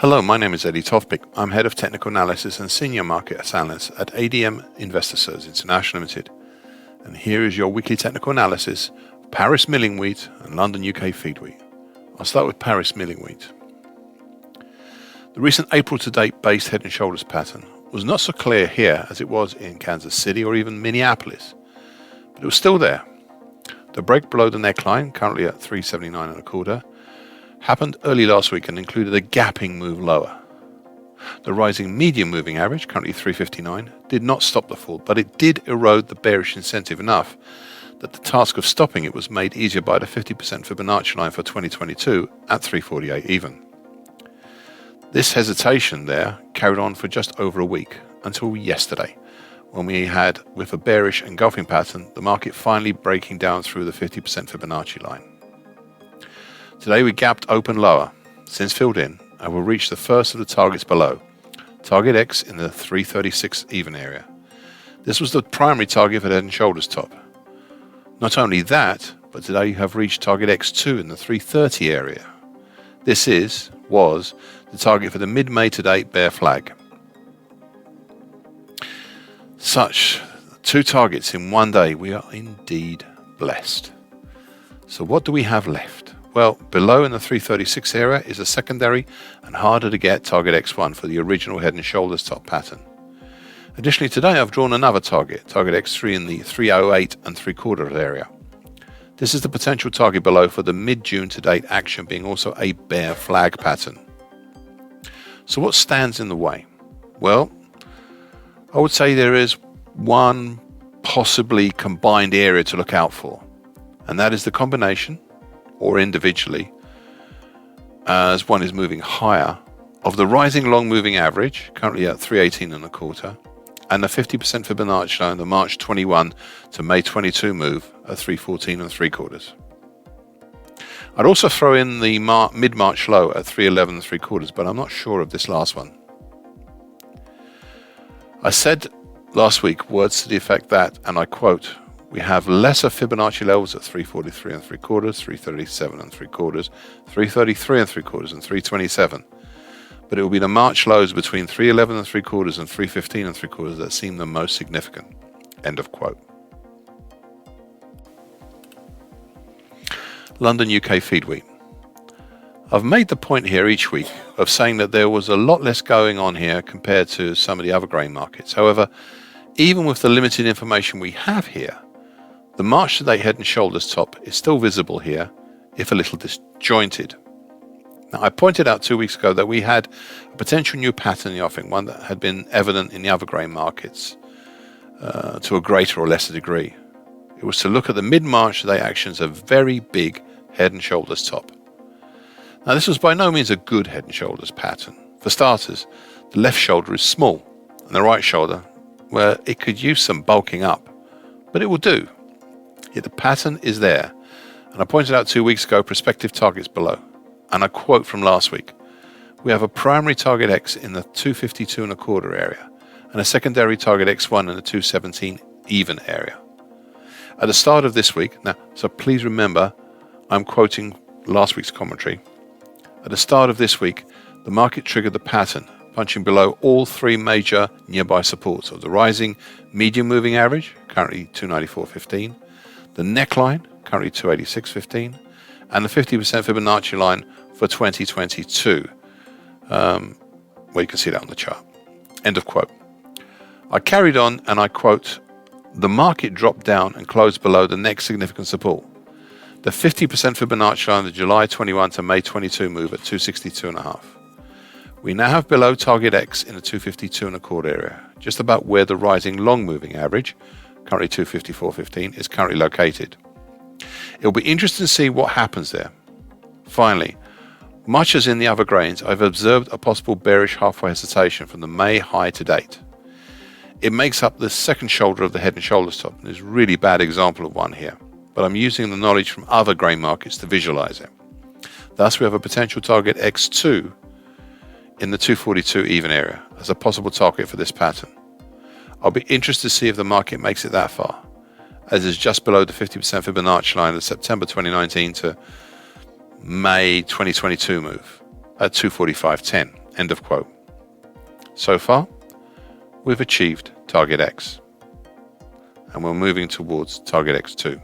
Hello, my name is Eddie Tofpik. I'm Head of Technical Analysis and Senior Market Analyst at ADM Investor Services International Limited. And here is your weekly technical analysis of Paris milling wheat and London UK feed wheat. I'll start with Paris milling wheat. The recent April to date base head and shoulders pattern was not so clear here as it was in Kansas City or even Minneapolis, but it was still there. The break below the neckline, currently at 379.25, happened early last week and included a gapping move lower. The rising medium moving average, currently 359, did not stop the fall, but it did erode the bearish incentive enough that the task of stopping it was made easier by the 50% Fibonacci line for 2022 at 348 even. This hesitation there carried on for just over a week until yesterday, when we had, with a bearish engulfing pattern, the market finally breaking down through the 50% Fibonacci line. Today we gapped open lower, since filled in, and will reach the first of the targets below, target X in the 336 even area. This was the primary target for the head and shoulders top. Not only that, but today you have reached target X2 in the 330 area. This was the target for the mid-May to date bear flag. Such two targets in one day, we are indeed blessed. So what do we have left? Well, below in the 336 area is a secondary and harder to get target X1 for the original head and shoulders top pattern. Additionally, today I've drawn another target X3 in the 308 and 3/4 area. This is the potential target below for the mid-June to date action being also a bear flag pattern. So what stands in the way? Well, I would say there is one possibly combined area to look out for, and that is the combination, or individually, as one is moving higher, of the rising long moving average, currently at 318.25, and the 50% Fibonacci line, the March 21 to May 22 move at 314.75. I'd also throw in the mid-March low at 311.75, but I'm not sure of this last one. I said last week words to the effect that, and I quote, we have lesser Fibonacci levels at 343.75, 337.75, 333.75, and 327. But it will be the March lows between 311.75 and 315.75 that seem the most significant. End of quote. London UK feed wheat. I've made the point here each week of saying that there was a lot less going on here compared to some of the other grain markets. However, even with the limited information we have here, the March to date head and shoulders top is still visible here, if a little disjointed. Now, I pointed out 2 weeks ago that we had a potential new pattern in the offing, one that had been evident in the other grain markets to a greater or lesser degree. It was to look at the mid-March to date actions of very big head and shoulders top. Now, this was by no means a good head and shoulders pattern. For starters, the left shoulder is small, and the right shoulder, well, it could use some bulking up, but it will do. Yet the pattern is there, and I pointed out 2 weeks ago prospective targets below, and I quote from last week, we have a primary target X in the 252.25 area, and a secondary target X1 in the 217 even area. At the start of this week, now, so please remember, I'm quoting last week's commentary. At the start of this week, the market triggered the pattern, punching below all three major nearby supports of the rising medium moving average, currently 294.15, the neckline, currently 286.15, and the 50% Fibonacci line for 2022, where you can see that on the chart. End of quote. I carried on and I quote, the market dropped down and closed below the next significant support, the 50% Fibonacci line, the July 21 to May 22 move at 262.5. We now have below target X in the 252.25 area, just about where the rising long moving average, currently 254.15, is currently located. It will be interesting to see what happens there. Finally, much as in the other grains, I've observed a possible bearish halfway hesitation from the May high to date. It makes up the second shoulder of the head and shoulders top, and is a really bad example of one here, but I'm using the knowledge from other grain markets to visualize it. Thus, we have a potential target X2 in the 242 even area as a possible target for this pattern. I'll be interested to see if the market makes it that far, as is just below the 50% Fibonacci line of the September 2019 to May 2022 move at 245.10. End of quote. So far, we've achieved target X, and we're moving towards target X2.